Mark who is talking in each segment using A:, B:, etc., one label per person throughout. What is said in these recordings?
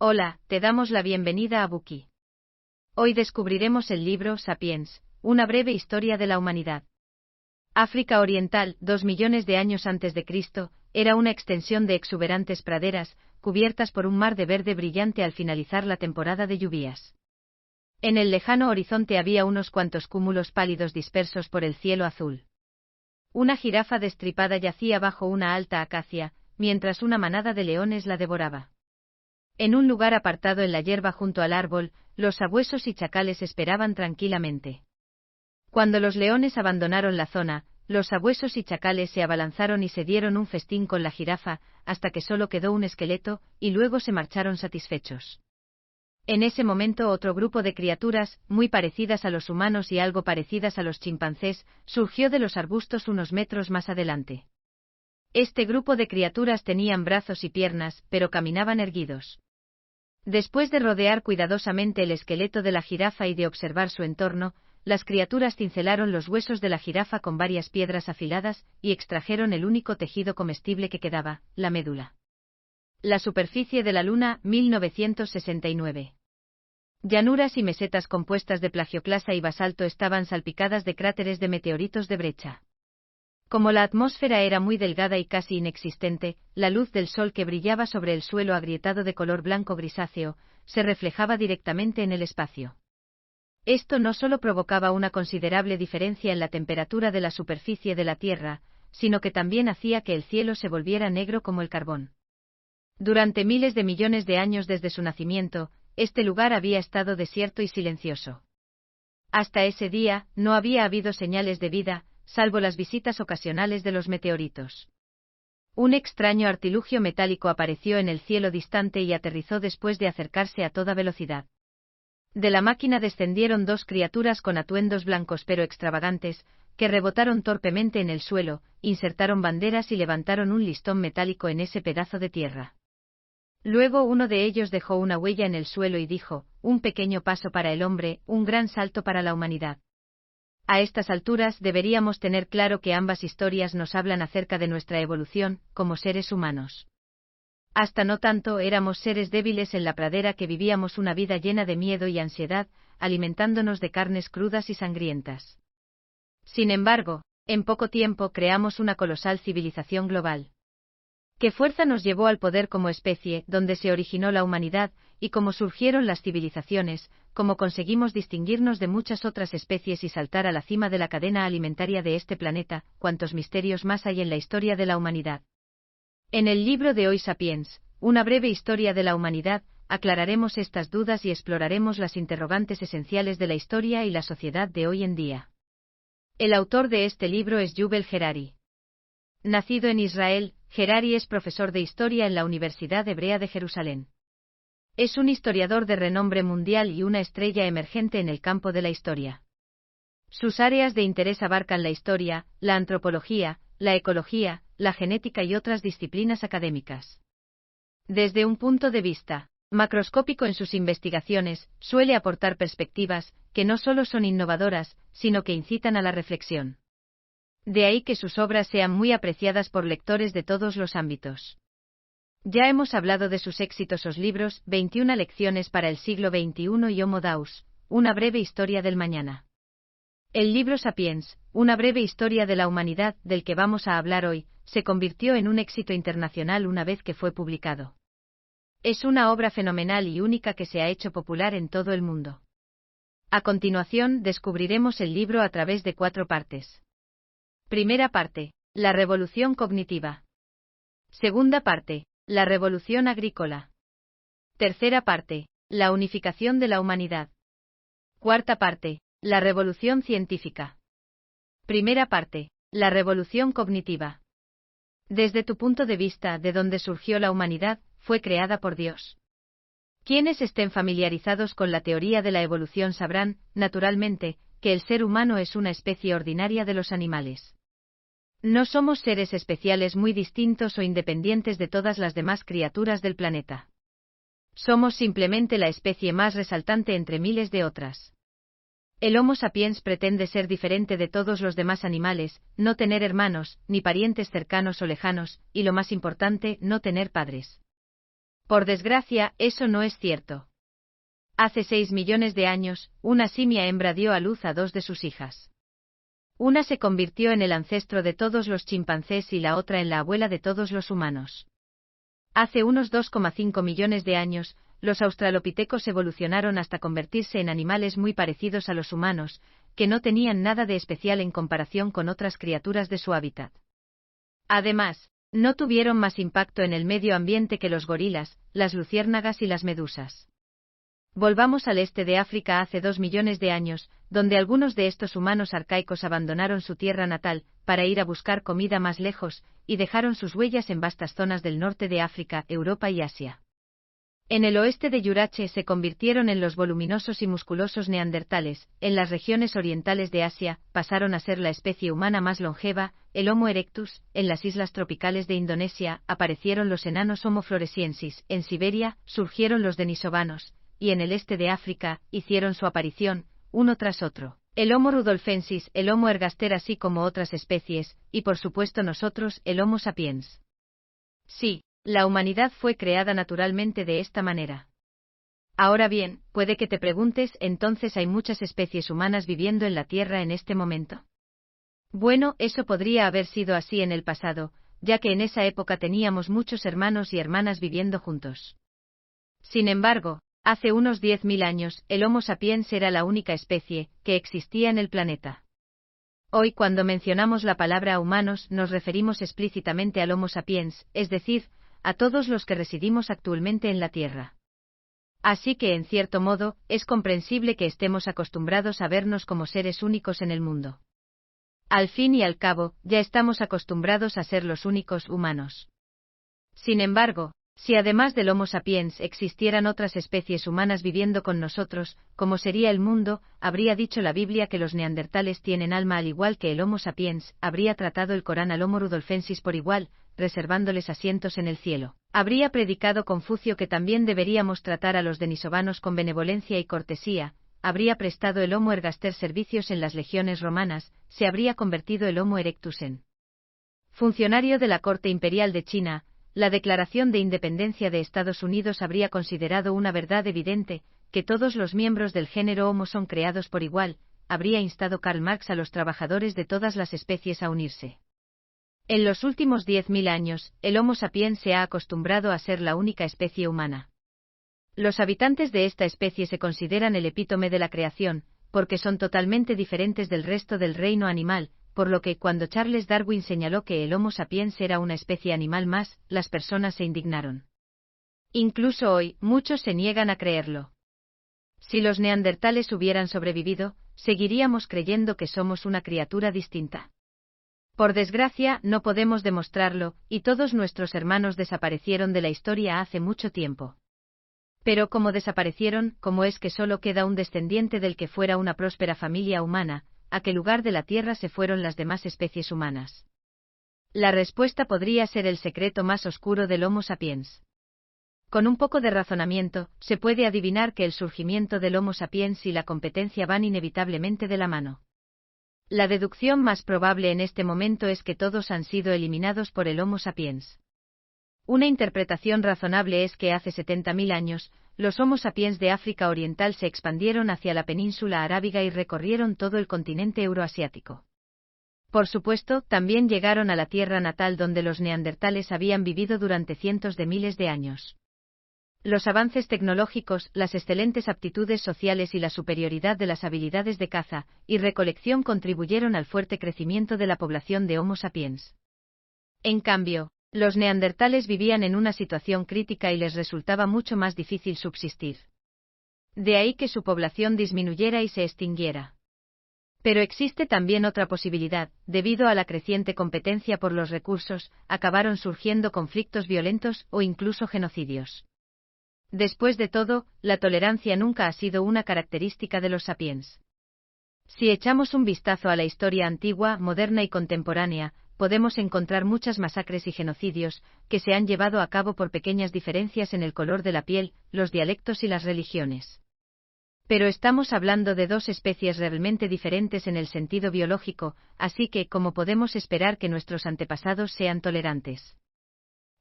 A: Hola, te damos la bienvenida a Buki. Hoy descubriremos el libro Sapiens, una breve historia de la humanidad. África Oriental, 2 millones de años antes de Cristo, era una extensión de exuberantes praderas, cubiertas por un mar de verde brillante al finalizar la temporada de lluvias. En el lejano horizonte había unos cuantos cúmulos pálidos dispersos por el cielo azul. Una jirafa destripada yacía bajo una alta acacia, mientras una manada de leones la devoraba. En un lugar apartado en la hierba junto al árbol, los sabuesos y chacales esperaban tranquilamente. Cuando los leones abandonaron la zona, los sabuesos y chacales se abalanzaron y se dieron un festín con la jirafa, hasta que solo quedó un esqueleto, y luego se marcharon satisfechos. En ese momento otro grupo de criaturas, muy parecidas a los humanos y algo parecidas a los chimpancés, surgió de los arbustos unos metros más adelante. Este grupo de criaturas tenían brazos y piernas, pero caminaban erguidos. Después de rodear cuidadosamente el esqueleto de la jirafa y de observar su entorno, las criaturas cincelaron los huesos de la jirafa con varias piedras afiladas y extrajeron el único tejido comestible que quedaba, la médula. La superficie de la Luna, 1969. Llanuras y mesetas compuestas de plagioclasa y basalto estaban salpicadas de cráteres de meteoritos de brecha. Como la atmósfera era muy delgada y casi inexistente, la luz del sol que brillaba sobre el suelo agrietado de color blanco grisáceo, se reflejaba directamente en el espacio. Esto no solo provocaba una considerable diferencia en la temperatura de la superficie de la Tierra, sino que también hacía que el cielo se volviera negro como el carbón. Durante miles de millones de años desde su nacimiento, este lugar había estado desierto y silencioso. Hasta ese día, no había habido señales de vida, salvo las visitas ocasionales de los meteoritos. Un extraño artilugio metálico apareció en el cielo distante y aterrizó después de acercarse a toda velocidad. De la máquina descendieron dos criaturas con atuendos blancos pero extravagantes, que rebotaron torpemente en el suelo, insertaron banderas y levantaron un listón metálico en ese pedazo de tierra. Luego uno de ellos dejó una huella en el suelo y dijo: un pequeño paso para el hombre, un gran salto para la humanidad. A estas alturas deberíamos tener claro que ambas historias nos hablan acerca de nuestra evolución, como seres humanos. Hasta no tanto éramos seres débiles en la pradera que vivíamos una vida llena de miedo y ansiedad, alimentándonos de carnes crudas y sangrientas. Sin embargo, en poco tiempo creamos una colosal civilización global. ¿Qué fuerza nos llevó al poder como especie, donde se originó la humanidad, y cómo surgieron las civilizaciones, cómo conseguimos distinguirnos de muchas otras especies y saltar a la cima de la cadena alimentaria de este planeta? ¿Cuántos misterios más hay en la historia de la humanidad? En el libro de hoy Sapiens, una breve historia de la humanidad, aclararemos estas dudas y exploraremos las interrogantes esenciales de la historia y la sociedad de hoy en día. El autor de este libro es Yuval Harari. Nacido en Israel, Harari es profesor de historia en la Universidad Hebrea de Jerusalén. Es un historiador de renombre mundial y una estrella emergente en el campo de la historia. Sus áreas de interés abarcan la historia, la antropología, la ecología, la genética y otras disciplinas académicas. Desde un punto de vista macroscópico en sus investigaciones, suele aportar perspectivas que no solo son innovadoras, sino que incitan a la reflexión. De ahí que sus obras sean muy apreciadas por lectores de todos los ámbitos. Ya hemos hablado de sus exitosos libros, 21 lecciones para el siglo XXI y Homo Deus, una breve historia del mañana. El libro Sapiens, una breve historia de la humanidad, del que vamos a hablar hoy, se convirtió en un éxito internacional una vez que fue publicado. Es una obra fenomenal y única que se ha hecho popular en todo el mundo. A continuación descubriremos el libro a través de 4 partes. Primera parte, la revolución cognitiva. Segunda parte, la revolución agrícola. Tercera parte, la unificación de la humanidad. Cuarta parte, la revolución científica. Primera parte, la revolución cognitiva. Desde tu punto de vista, ¿de dónde surgió la humanidad? Fue creada por Dios. Quienes estén familiarizados con la teoría de la evolución sabrán, naturalmente, que el ser humano es una especie ordinaria de los animales. No somos seres especiales muy distintos o independientes de todas las demás criaturas del planeta. Somos simplemente la especie más resaltante entre miles de otras. El Homo sapiens pretende ser diferente de todos los demás animales, no tener hermanos, ni parientes cercanos o lejanos, y lo más importante, no tener padres. Por desgracia, eso no es cierto. Hace 6 millones de años, una simia hembra dio a luz a 2 de sus hijas. Una se convirtió en el ancestro de todos los chimpancés y la otra en la abuela de todos los humanos. Hace unos 2,5 millones de años, los australopitecos evolucionaron hasta convertirse en animales muy parecidos a los humanos, que no tenían nada de especial en comparación con otras criaturas de su hábitat. Además, no tuvieron más impacto en el medio ambiente que los gorilas, las luciérnagas y las medusas. Volvamos al este de África hace 2 millones de años, donde algunos de estos humanos arcaicos abandonaron su tierra natal, para ir a buscar comida más lejos, y dejaron sus huellas en vastas zonas del norte de África, Europa y Asia. En el oeste de Yurache se convirtieron en los voluminosos y musculosos neandertales, en las regiones orientales de Asia, pasaron a ser la especie humana más longeva, el Homo erectus, en las islas tropicales de Indonesia, aparecieron los enanos Homo floresiensis, en Siberia, surgieron los denisovanos, y en el este de África, hicieron su aparición, uno tras otro, el Homo rudolfensis, el Homo ergaster así como otras especies, y por supuesto nosotros, el Homo sapiens. Sí, la humanidad fue creada naturalmente de esta manera. Ahora bien, puede que te preguntes, ¿entonces hay muchas especies humanas viviendo en la Tierra en este momento? Bueno, eso podría haber sido así en el pasado, ya que en esa época teníamos muchos hermanos y hermanas viviendo juntos. Sin embargo, hace unos 10.000 años, el Homo sapiens era la única especie que existía en el planeta. Hoy, cuando mencionamos la palabra humanos, nos referimos explícitamente al Homo sapiens, es decir, a todos los que residimos actualmente en la Tierra. Así que, en cierto modo, es comprensible que estemos acostumbrados a vernos como seres únicos en el mundo. Al fin y al cabo, ya estamos acostumbrados a ser los únicos humanos. Sin embargo, si además del Homo sapiens existieran otras especies humanas viviendo con nosotros, ¿cómo sería el mundo? Habría dicho la Biblia que los neandertales tienen alma al igual que el Homo sapiens, habría tratado el Corán al Homo rudolfensis por igual, reservándoles asientos en el cielo. Habría predicado Confucio que también deberíamos tratar a los denisovanos con benevolencia y cortesía, habría prestado el Homo ergaster servicios en las legiones romanas, se habría convertido el Homo erectus en funcionario de la corte imperial de China. La Declaración de Independencia de Estados Unidos habría considerado una verdad evidente, que todos los miembros del género Homo son creados por igual, habría instado Karl Marx a los trabajadores de todas las especies a unirse. En los últimos 10.000 años, el Homo sapiens se ha acostumbrado a ser la única especie humana. Los habitantes de esta especie se consideran el epítome de la creación, porque son totalmente diferentes del resto del reino animal, por lo que cuando Charles Darwin señaló que el Homo sapiens era una especie animal más, las personas se indignaron. Incluso hoy, muchos se niegan a creerlo. Si los neandertales hubieran sobrevivido, seguiríamos creyendo que somos una criatura distinta. Por desgracia, no podemos demostrarlo, y todos nuestros hermanos desaparecieron de la historia hace mucho tiempo. Pero como desaparecieron, ¿cómo es que solo queda un descendiente del que fuera una próspera familia humana? ¿A qué lugar de la Tierra se fueron las demás especies humanas? La respuesta podría ser el secreto más oscuro del Homo sapiens. Con un poco de razonamiento, se puede adivinar que el surgimiento del Homo sapiens y la competencia van inevitablemente de la mano. La deducción más probable en este momento es que todos han sido eliminados por el Homo sapiens. Una interpretación razonable es que hace 70.000 años, los Homo sapiens de África Oriental se expandieron hacia la península arábiga y recorrieron todo el continente euroasiático. Por supuesto, también llegaron a la tierra natal donde los neandertales habían vivido durante cientos de miles de años. Los avances tecnológicos, las excelentes aptitudes sociales y la superioridad de las habilidades de caza y recolección contribuyeron al fuerte crecimiento de la población de Homo sapiens. En cambio, los neandertales vivían en una situación crítica y les resultaba mucho más difícil subsistir. De ahí que su población disminuyera y se extinguiera. Pero existe también otra posibilidad, debido a la creciente competencia por los recursos, acabaron surgiendo conflictos violentos o incluso genocidios. Después de todo, la tolerancia nunca ha sido una característica de los sapiens. Si echamos un vistazo a la historia antigua, moderna y contemporánea, podemos encontrar muchas masacres y genocidios, que se han llevado a cabo por pequeñas diferencias en el color de la piel, los dialectos y las religiones. Pero estamos hablando de dos especies realmente diferentes en el sentido biológico, así que, ¿cómo podemos esperar que nuestros antepasados sean tolerantes?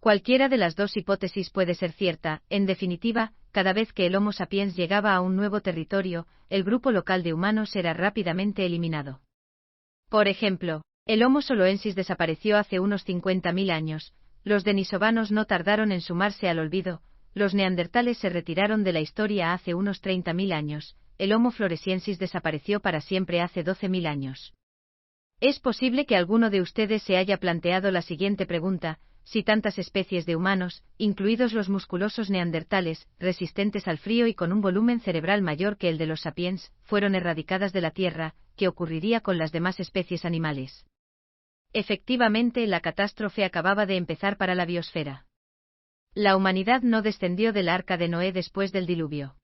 A: Cualquiera de las dos hipótesis puede ser cierta. En definitiva, cada vez que el Homo sapiens llegaba a un nuevo territorio, el grupo local de humanos era rápidamente eliminado. Por ejemplo, el Homo soloensis desapareció hace unos 50.000 años, los denisovanos no tardaron en sumarse al olvido, los neandertales se retiraron de la historia hace unos 30.000 años, el Homo floresiensis desapareció para siempre hace 12.000 años. Es posible que alguno de ustedes se haya planteado la siguiente pregunta: si tantas especies de humanos, incluidos los musculosos neandertales, resistentes al frío y con un volumen cerebral mayor que el de los sapiens, fueron erradicadas de la Tierra, ¿qué ocurriría con las demás especies animales? Efectivamente, la catástrofe acababa de empezar para la biosfera. La humanidad no descendió del arca de Noé después del diluvio.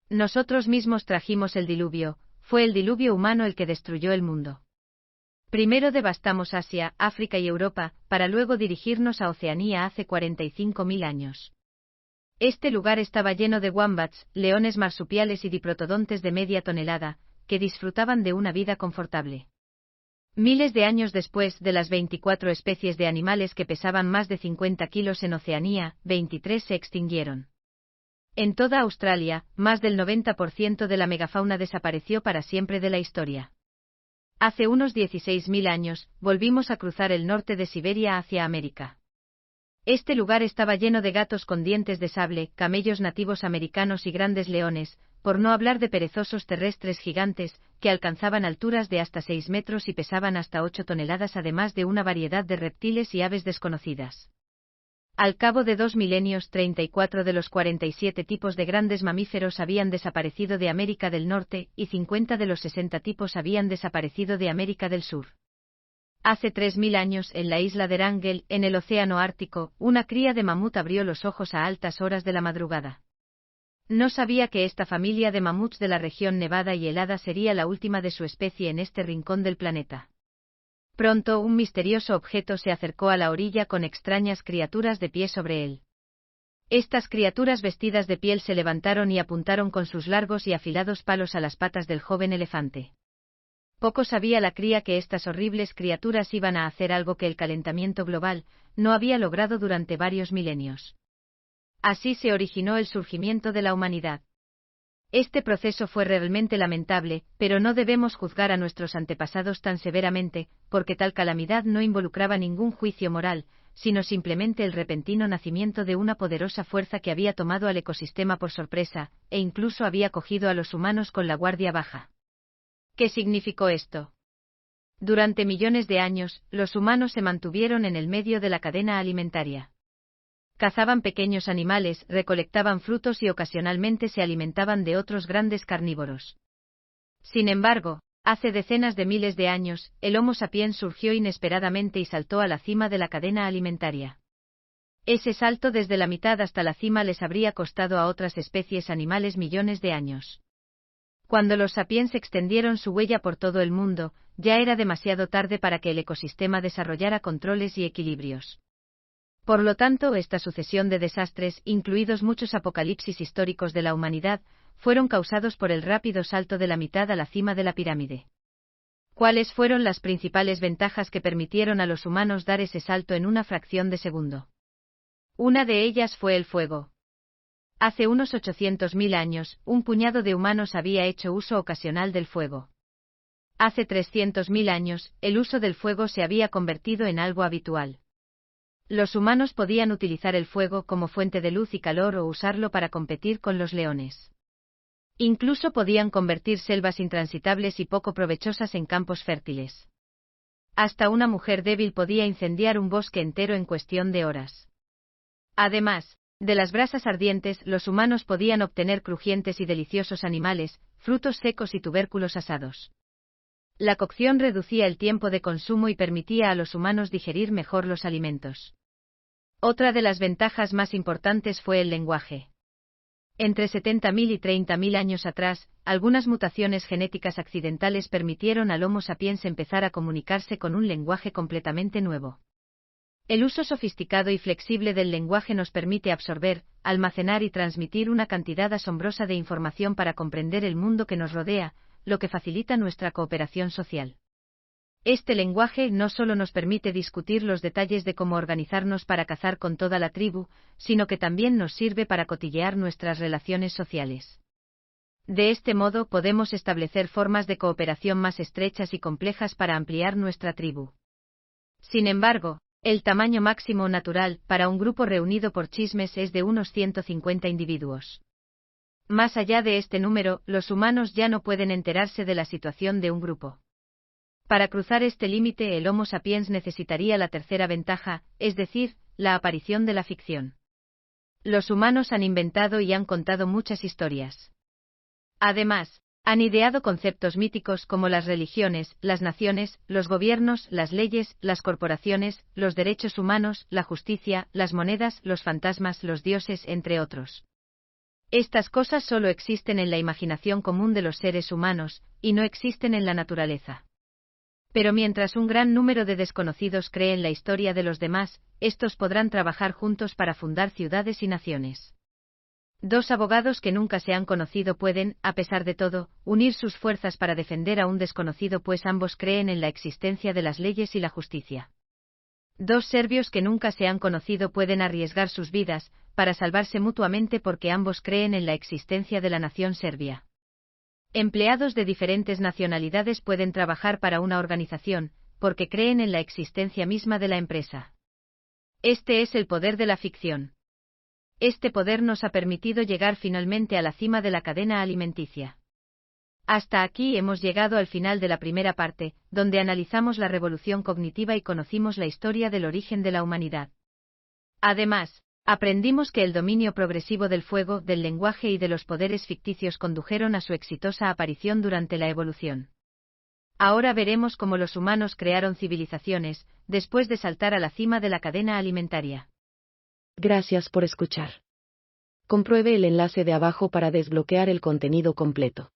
A: Nosotros mismos trajimos el diluvio, fue el diluvio humano el que destruyó el mundo. Primero devastamos Asia, África y Europa, para luego dirigirnos a Oceanía hace 45.000 años. Este lugar estaba lleno de wombats, leones marsupiales y diprotodontes de media tonelada, que disfrutaban de una vida confortable. Miles de años después de las 24 especies de animales que pesaban más de 50 kilos en Oceanía, 23 se extinguieron. En toda Australia, más del 90% de la megafauna desapareció para siempre de la historia. Hace unos 16.000 años, volvimos a cruzar el norte de Siberia hacia América. Este lugar estaba lleno de gatos con dientes de sable, camellos nativos americanos y grandes leones, por no hablar de perezosos terrestres gigantes, que alcanzaban alturas de hasta 6 metros y pesaban hasta 8 toneladas, además de una variedad de reptiles y aves desconocidas. Al cabo de 2 milenios, 34 de los 47 tipos de grandes mamíferos habían desaparecido de América del Norte, y 50 de los 60 tipos habían desaparecido de América del Sur. Hace 3.000 años, en la isla de Wrangel, en el Océano Ártico, una cría de mamut abrió los ojos a altas horas de la madrugada. No sabía que esta familia de mamuts de la región nevada y helada sería la última de su especie en este rincón del planeta. Pronto un misterioso objeto se acercó a la orilla con extrañas criaturas de pie sobre él. Estas criaturas vestidas de piel se levantaron y apuntaron con sus largos y afilados palos a las patas del joven elefante. Poco sabía la cría que estas horribles criaturas iban a hacer algo que el calentamiento global no había logrado durante varios milenios. Así se originó el surgimiento de la humanidad. Este proceso fue realmente lamentable, pero no debemos juzgar a nuestros antepasados tan severamente, porque tal calamidad no involucraba ningún juicio moral, sino simplemente el repentino nacimiento de una poderosa fuerza que había tomado al ecosistema por sorpresa, e incluso había cogido a los humanos con la guardia baja. ¿Qué significó esto? Durante millones de años, los humanos se mantuvieron en el medio de la cadena alimentaria. Cazaban pequeños animales, recolectaban frutos y ocasionalmente se alimentaban de otros grandes carnívoros. Sin embargo, hace decenas de miles de años, el Homo sapiens surgió inesperadamente y saltó a la cima de la cadena alimentaria. Ese salto desde la mitad hasta la cima les habría costado a otras especies animales millones de años. Cuando los sapiens extendieron su huella por todo el mundo, ya era demasiado tarde para que el ecosistema desarrollara controles y equilibrios. Por lo tanto, esta sucesión de desastres, incluidos muchos apocalipsis históricos de la humanidad, fueron causados por el rápido salto de la mitad a la cima de la pirámide. ¿Cuáles fueron las principales ventajas que permitieron a los humanos dar ese salto en una fracción de segundo? Una de ellas fue el fuego. Hace unos 800.000 años, un puñado de humanos había hecho uso ocasional del fuego. Hace 300.000 años, el uso del fuego se había convertido en algo habitual. Los humanos podían utilizar el fuego como fuente de luz y calor o usarlo para competir con los leones. Incluso podían convertir selvas intransitables y poco provechosas en campos fértiles. Hasta una mujer débil podía incendiar un bosque entero en cuestión de horas. Además, de las brasas ardientes, los humanos podían obtener crujientes y deliciosos animales, frutos secos y tubérculos asados. La cocción reducía el tiempo de consumo y permitía a los humanos digerir mejor los alimentos. Otra de las ventajas más importantes fue el lenguaje. Entre 70.000 y 30.000 años atrás, algunas mutaciones genéticas accidentales permitieron al Homo sapiens empezar a comunicarse con un lenguaje completamente nuevo. El uso sofisticado y flexible del lenguaje nos permite absorber, almacenar y transmitir una cantidad asombrosa de información para comprender el mundo que nos rodea, lo que facilita nuestra cooperación social. Este lenguaje no solo nos permite discutir los detalles de cómo organizarnos para cazar con toda la tribu, sino que también nos sirve para cotillear nuestras relaciones sociales. De este modo podemos establecer formas de cooperación más estrechas y complejas para ampliar nuestra tribu. Sin embargo, el tamaño máximo natural para un grupo reunido por chismes es de unos 150 individuos. Más allá de este número, los humanos ya no pueden enterarse de la situación de un grupo. Para cruzar este límite, el Homo sapiens necesitaría la tercera ventaja, es decir, la aparición de la ficción. Los humanos han inventado y han contado muchas historias. Además, han ideado conceptos míticos como las religiones, las naciones, los gobiernos, las leyes, las corporaciones, los derechos humanos, la justicia, las monedas, los fantasmas, los dioses, entre otros. Estas cosas solo existen en la imaginación común de los seres humanos, y no existen en la naturaleza. Pero mientras un gran número de desconocidos cree en la historia de los demás, estos podrán trabajar juntos para fundar ciudades y naciones. Dos abogados que nunca se han conocido pueden, a pesar de todo, unir sus fuerzas para defender a un desconocido, pues ambos creen en la existencia de las leyes y la justicia. Dos serbios que nunca se han conocido pueden arriesgar sus vidas, para salvarse mutuamente porque ambos creen en la existencia de la nación serbia. Empleados de diferentes nacionalidades pueden trabajar para una organización, porque creen en la existencia misma de la empresa. Este es el poder de la ficción. Este poder nos ha permitido llegar finalmente a la cima de la cadena alimenticia. Hasta aquí hemos llegado al final de la primera parte, donde analizamos la revolución cognitiva y conocimos la historia del origen de la humanidad. Además, aprendimos que el dominio progresivo del fuego, del lenguaje y de los poderes ficticios condujeron a su exitosa aparición durante la evolución. Ahora veremos cómo los humanos crearon civilizaciones, después de saltar a la cima de la cadena alimentaria.
B: Gracias por escuchar. Compruebe el enlace de abajo para desbloquear el contenido completo.